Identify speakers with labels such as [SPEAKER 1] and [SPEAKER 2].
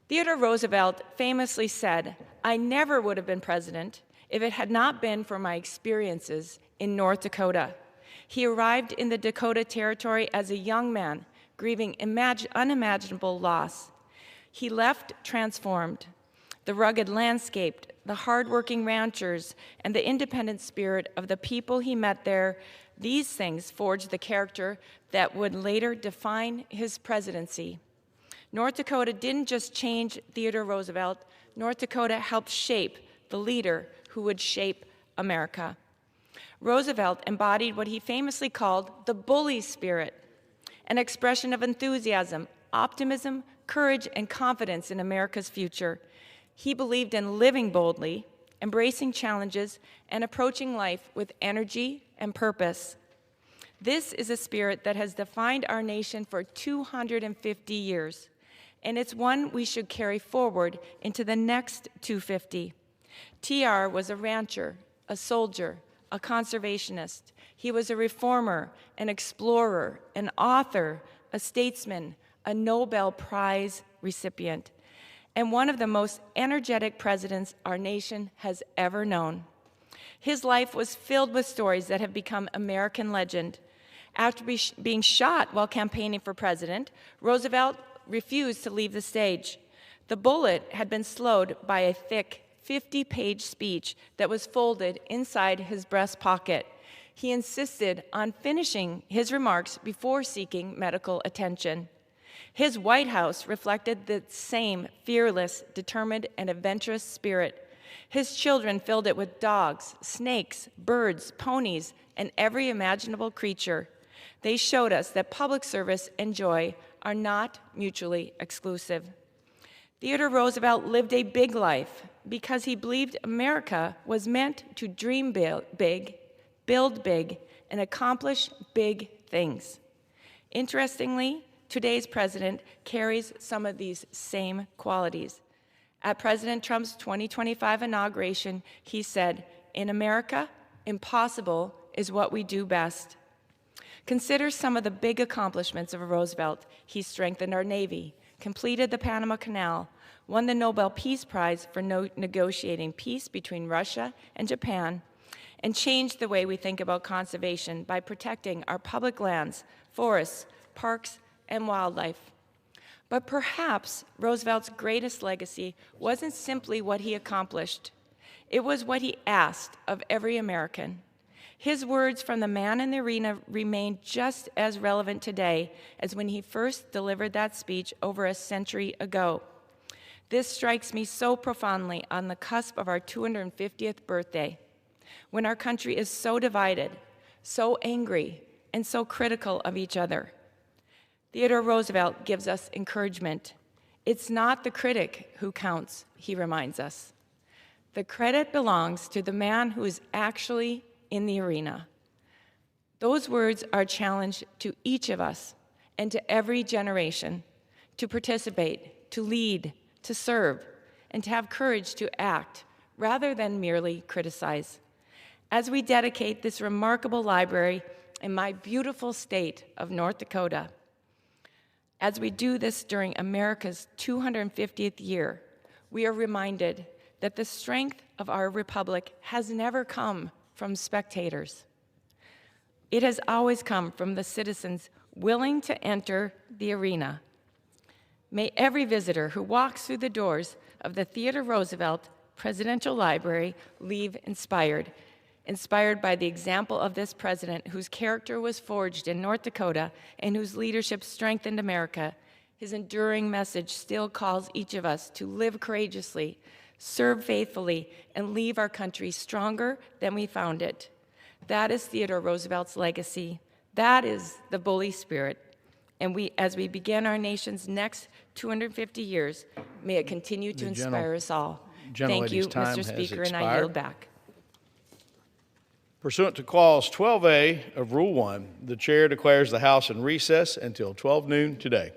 [SPEAKER 1] Theodore Roosevelt famously said, "I never would have been president if it had not been for my experiences in North Dakota." He arrived in the Dakota Territory as a young man, grieving unimaginable loss. He left transformed. The rugged landscape, the hardworking ranchers, and the independent spirit of the people he met there, these things forged the character that would later define his presidency. North Dakota didn't just change Theodore Roosevelt. North Dakota helped shape the leader who would shape America. Roosevelt embodied what he famously called the bully spirit, an expression of enthusiasm, optimism, courage, and confidence in America's future. He believed in living boldly, embracing challenges, and approaching life with energy and purpose. This is a spirit that has defined our nation for 250 years, and it's one we should carry forward into the next 250. TR was a rancher, a soldier, a conservationist. He was a reformer, an explorer, an author, a statesman, a Nobel Prize recipient, and one of the most energetic presidents our nation has ever known. His life was filled with stories that have become American legend. After being shot while campaigning for president, Roosevelt refused to leave the stage. The bullet had been slowed by a thick 50-page speech that was folded inside his breast pocket. He insisted on finishing his remarks before seeking medical attention. His White House reflected the same fearless, determined, and adventurous spirit. His children filled it with dogs, snakes, birds, ponies, and every imaginable creature. They showed us that public service and joy are not mutually exclusive. Theodore Roosevelt lived a big life because he believed America was meant to dream big, build big, and accomplish big things. Interestingly, today's president carries some of these same qualities. At President Trump's 2025 inauguration, he said, "In America, impossible is what we do best." Consider some of the big accomplishments of Roosevelt. He strengthened our Navy, completed the Panama Canal, won the Nobel Peace Prize for negotiating peace between Russia and Japan, and changed the way we think about conservation by protecting our public lands, forests, parks, and wildlife. But perhaps Roosevelt's greatest legacy wasn't simply what he accomplished. It was what he asked of every American. His words from the man in the arena remain just as relevant today as when he first delivered that speech over a century ago. This strikes me so profoundly on the cusp of our 250th birthday, when our country is so divided, so angry, and so critical of each other. Theodore Roosevelt gives us encouragement. It's not the critic who counts, he reminds us. The credit belongs to the man who is actually in the arena. Those words are a challenge to each of us and to every generation to participate, to lead, to serve, and to have courage to act rather than merely criticize. As we dedicate this remarkable library in my beautiful state of North Dakota, as we do this during America's 250th year, we are reminded that the strength of our republic has never come from spectators. It has always come from the citizens willing to enter the arena. May every visitor who walks through the doors of the Theodore Roosevelt Presidential Library leave inspired by the example of this president whose character was forged in North Dakota and whose leadership strengthened America. His enduring message still calls each of us to live courageously, serve faithfully, and leave our country stronger than we found it. That is Theodore Roosevelt's legacy. That is the bully spirit. And as we begin our nation's next 250 years, may it continue to inspire us all. Thank you, Mr. Speaker, and I yield back.
[SPEAKER 2] Pursuant to Clause 12A of Rule 1, the Chair declares the House in recess until 12 noon today.